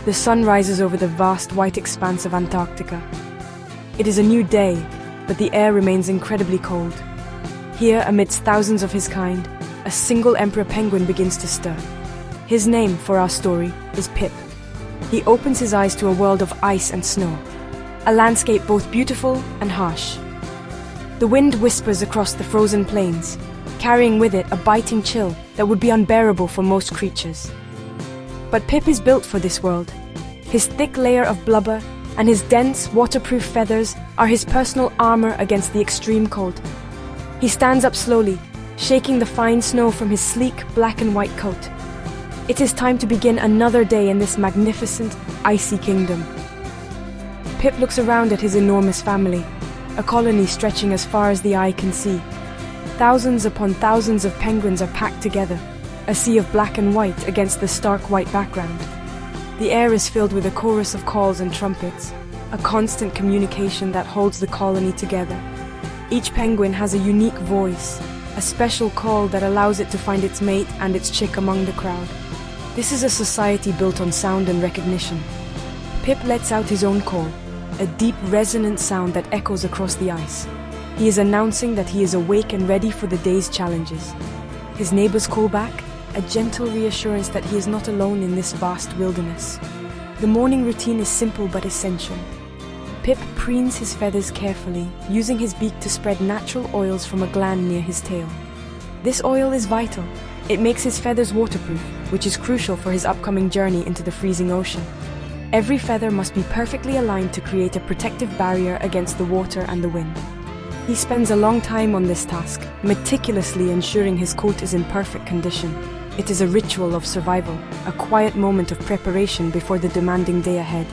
The sun rises over the vast white expanse of Antarctica. It is a new day, but the air remains incredibly cold. Here, amidst thousands of his kind, a single emperor penguin begins to stir. His name, for our story, is Pip. He opens his eyes to a world of ice and snow, a landscape both beautiful and harsh. The wind whispers across the frozen plains, carrying with it a biting chill that would be unbearable for most creatures. But Pip is built for this world. His thick layer of blubber and his dense, waterproof feathers are his personal armor against the extreme cold. He stands up slowly, shaking the fine snow from his sleek black and white coat. It is time to begin another day in this magnificent, icy kingdom. Pip looks around at his enormous family, a colony stretching as far as the eye can see. Thousands upon thousands of penguins are packed together, a sea of black and white against the stark white background. The air is filled with a chorus of calls and trumpets, a constant communication that holds the colony together. Each penguin has a unique voice, a special call that allows it to find its mate and its chick among the crowd. This is a society built on sound and recognition. Pip lets out his own call, a deep, resonant sound that echoes across the ice. He is announcing that he is awake and ready for the day's challenges. His neighbors call back, a gentle reassurance that he is not alone in this vast wilderness. The morning routine is simple but essential. Pip preens his feathers carefully, using his beak to spread natural oils from a gland near his tail. This oil is vital. It makes his feathers waterproof, which is crucial for his upcoming journey into the freezing ocean. Every feather must be perfectly aligned to create a protective barrier against the water and the wind. He spends a long time on this task, meticulously ensuring his coat is in perfect condition. It is a ritual of survival, a quiet moment of preparation before the demanding day ahead.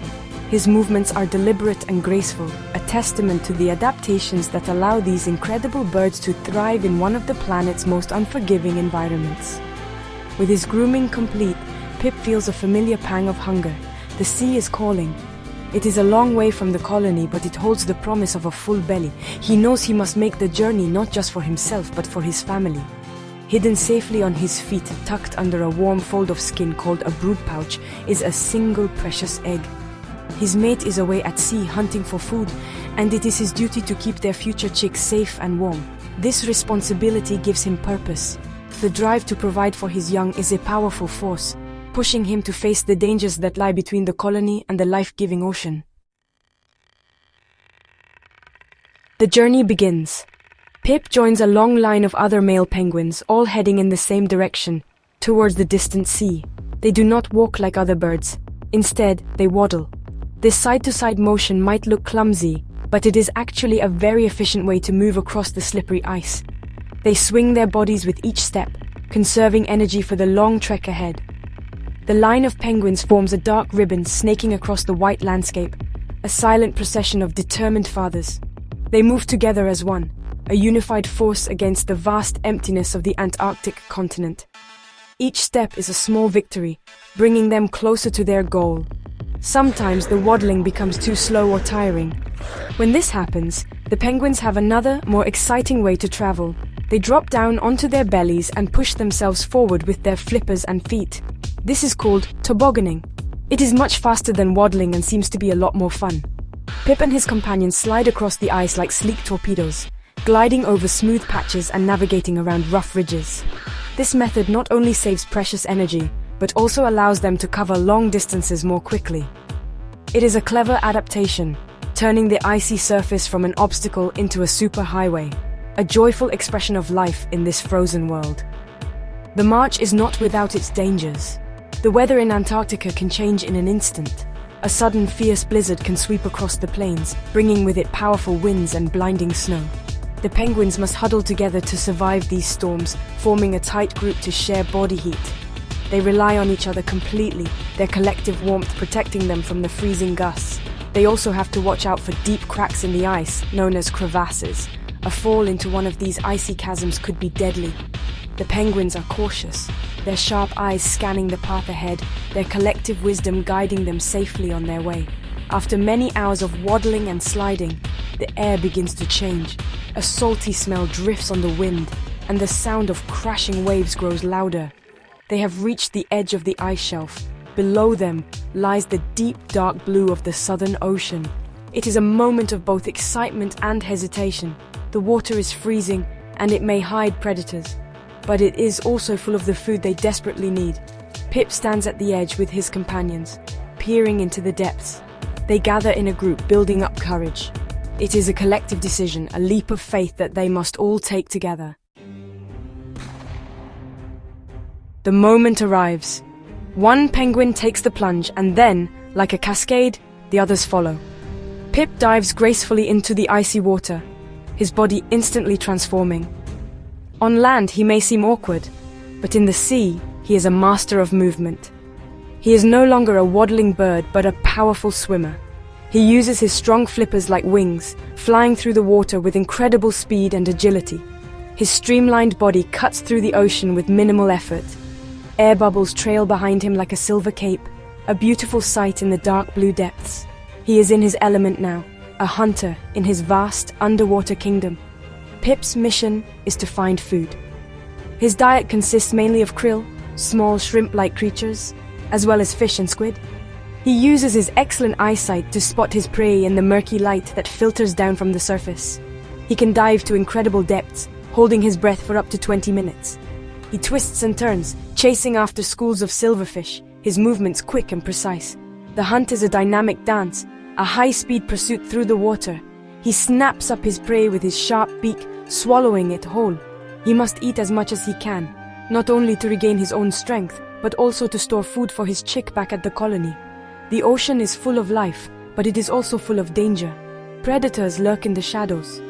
His movements are deliberate and graceful, a testament to the adaptations that allow these incredible birds to thrive in one of the planet's most unforgiving environments. With his grooming complete, Pip feels a familiar pang of hunger. The sea is calling. It is a long way from the colony, but it holds the promise of a full belly. He knows he must make the journey not just for himself, but for his family. Hidden safely on his feet, tucked under a warm fold of skin called a brood pouch, is a single precious egg. His mate is away at sea hunting for food, and it is his duty to keep their future chicks safe and warm. This responsibility gives him purpose. The drive to provide for his young is a powerful force, pushing him to face the dangers that lie between the colony and the life-giving ocean. The journey begins. Pip joins a long line of other male penguins, all heading in the same direction, towards the distant sea. They do not walk like other birds. Instead, they waddle. This side-to-side motion might look clumsy, but it is actually a very efficient way to move across the slippery ice. They swing their bodies with each step, conserving energy for the long trek ahead. The line of penguins forms a dark ribbon snaking across the white landscape, a silent procession of determined fathers. They move together as one, a unified force against the vast emptiness of the Antarctic continent. Each step is a small victory, bringing them closer to their goal. Sometimes the waddling becomes too slow or tiring. When this happens, the penguins have another, more exciting way to travel. They drop down onto their bellies and push themselves forward with their flippers and feet. This is called tobogganing. It is much faster than waddling and seems to be a lot more fun. Pip and his companions slide across the ice like sleek torpedoes, gliding over smooth patches and navigating around rough ridges. This method not only saves precious energy, but also allows them to cover long distances more quickly. It is a clever adaptation, turning the icy surface from an obstacle into a superhighway, a joyful expression of life in this frozen world. The march is not without its dangers. The weather in Antarctica can change in an instant. A sudden fierce blizzard can sweep across the plains, bringing with it powerful winds and blinding snow. The penguins must huddle together to survive these storms, forming a tight group to share body heat. They rely on each other completely, their collective warmth protecting them from the freezing gusts. They also have to watch out for deep cracks in the ice, known as crevasses. A fall into one of these icy chasms could be deadly. The penguins are cautious, their sharp eyes scanning the path ahead, their collective wisdom guiding them safely on their way. After many hours of waddling and sliding, the air begins to change. A salty smell drifts on the wind, and the sound of crashing waves grows louder. They have reached the edge of the ice shelf, Below them lies the deep dark blue of the Southern Ocean. It is a moment of both excitement and hesitation. The water is freezing, and it may hide predators, but it is also full of the food they desperately need. Pip stands at the edge with his companions, peering into the depths. They gather in a group, building up courage. It is a collective decision, a leap of faith that they must all take together. The moment arrives. One penguin takes the plunge, and then, like a cascade, the others follow. Pip dives gracefully into the icy water, his body instantly transforming. On land, he may seem awkward, but in the sea, he is a master of movement. He is no longer a waddling bird, but a powerful swimmer. He uses his strong flippers like wings, flying through the water with incredible speed and agility. His streamlined body cuts through the ocean with minimal effort. Air bubbles trail behind him like a silver cape, a beautiful sight in the dark blue depths. He is in his element now, a hunter in his vast underwater kingdom. Pip's mission is to find food. His diet consists mainly of krill, small shrimp-like creatures, as well as fish and squid. He uses his excellent eyesight to spot his prey in the murky light that filters down from the surface. He can dive to incredible depths, holding his breath for up to 20 minutes. He twists and turns, chasing after schools of silverfish, his movements quick and precise. The hunt is a dynamic dance, a high-speed pursuit through the water. He snaps up his prey with his sharp beak, swallowing it whole. He must eat as much as he can, not only to regain his own strength, but also to store food for his chick back at the colony. The ocean is full of life, but it is also full of danger. Predators lurk in the shadows.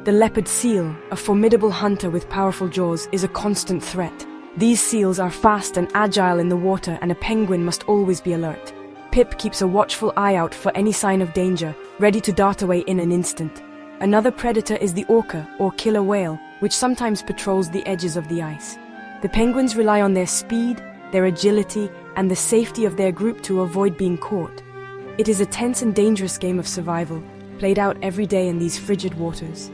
The leopard seal, a formidable hunter with powerful jaws, is a constant threat. These seals are fast and agile in the water, and a penguin must always be alert. Pip keeps a watchful eye out for any sign of danger, ready to dart away in an instant. Another predator is the orca, or killer whale, which sometimes patrols the edges of the ice. The penguins rely on their speed, their agility, and the safety of their group to avoid being caught. It is a tense and dangerous game of survival, played out every day in these frigid waters.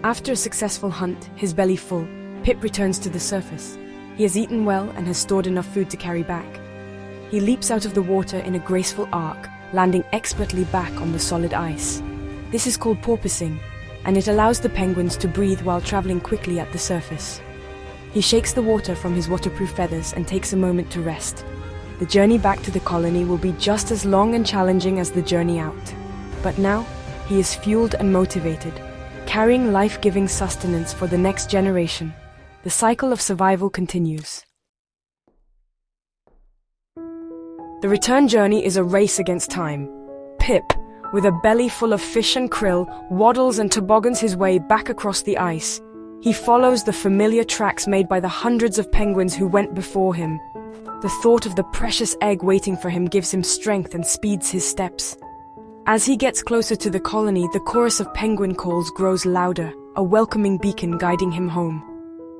After a successful hunt, his belly full, Pip returns to the surface. He has eaten well and has stored enough food to carry back. He leaps out of the water in a graceful arc, landing expertly back on the solid ice. This is called porpoising, and it allows the penguins to breathe while traveling quickly at the surface. He shakes the water from his waterproof feathers and takes a moment to rest. The journey back to the colony will be just as long and challenging as the journey out. But now, he is fueled and motivated, carrying life-giving sustenance for the next generation. The cycle of survival continues. The return journey is a race against time. Pip, with a belly full of fish and krill, waddles and toboggans his way back across the ice. He follows the familiar tracks made by the hundreds of penguins who went before him. The thought of the precious egg waiting for him gives him strength and speeds his steps. As he gets closer to the colony, the chorus of penguin calls grows louder, a welcoming beacon guiding him home.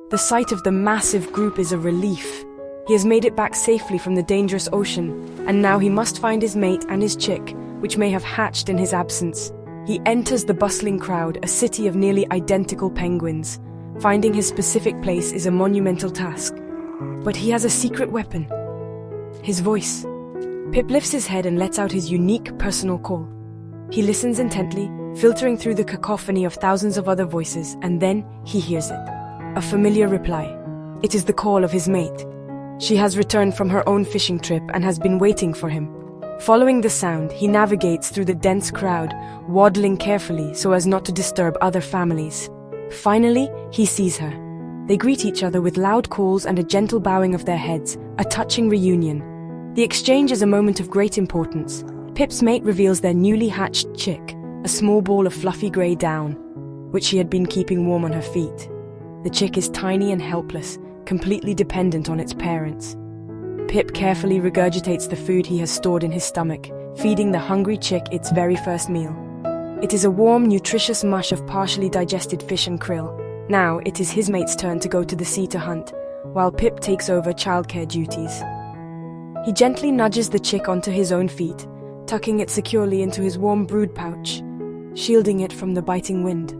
The sight of the massive group is a relief. He has made it back safely from the dangerous ocean, and now he must find his mate and his chick, which may have hatched in his absence. He enters the bustling crowd, a city of nearly identical penguins. Finding his specific place is a monumental task. But he has a secret weapon: his voice. Pip lifts his head and lets out his unique personal call. He listens intently, filtering through the cacophony of thousands of other voices, and then he hears it. A familiar reply. It is the call of his mate. She has returned from her own fishing trip and has been waiting for him. Following the sound, he navigates through the dense crowd, waddling carefully so as not to disturb other families. Finally, he sees her. They greet each other with loud calls and a gentle bowing of their heads, a touching reunion. The exchange is a moment of great importance. Pip's mate reveals their newly hatched chick, a small ball of fluffy grey down, which she had been keeping warm on her feet. The chick is tiny and helpless, completely dependent on its parents. Pip carefully regurgitates the food he has stored in his stomach, feeding the hungry chick its very first meal. It is a warm, nutritious mush of partially digested fish and krill. Now it is his mate's turn to go to the sea to hunt, while Pip takes over childcare duties. He gently nudges the chick onto his own feet, tucking it securely into his warm brood pouch, shielding it from the biting wind.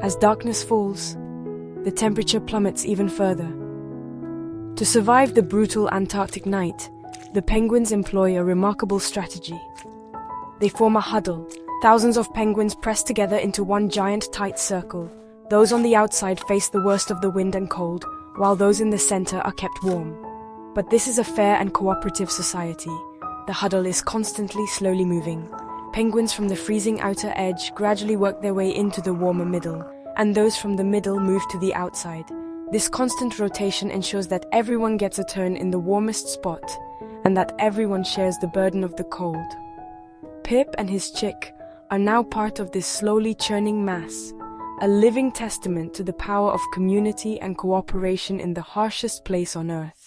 As darkness falls, the temperature plummets even further. To survive the brutal Antarctic night, the penguins employ a remarkable strategy. They form a huddle. Thousands of penguins press together into one giant tight circle. Those on the outside face the worst of the wind and cold, while those in the center are kept warm. But this is a fair and cooperative society. The huddle is constantly slowly moving. Penguins from the freezing outer edge gradually work their way into the warmer middle, and those from the middle move to the outside. This constant rotation ensures that everyone gets a turn in the warmest spot, and that everyone shares the burden of the cold. Pip and his chick are now part of this slowly churning mass, a living testament to the power of community and cooperation in the harshest place on Earth.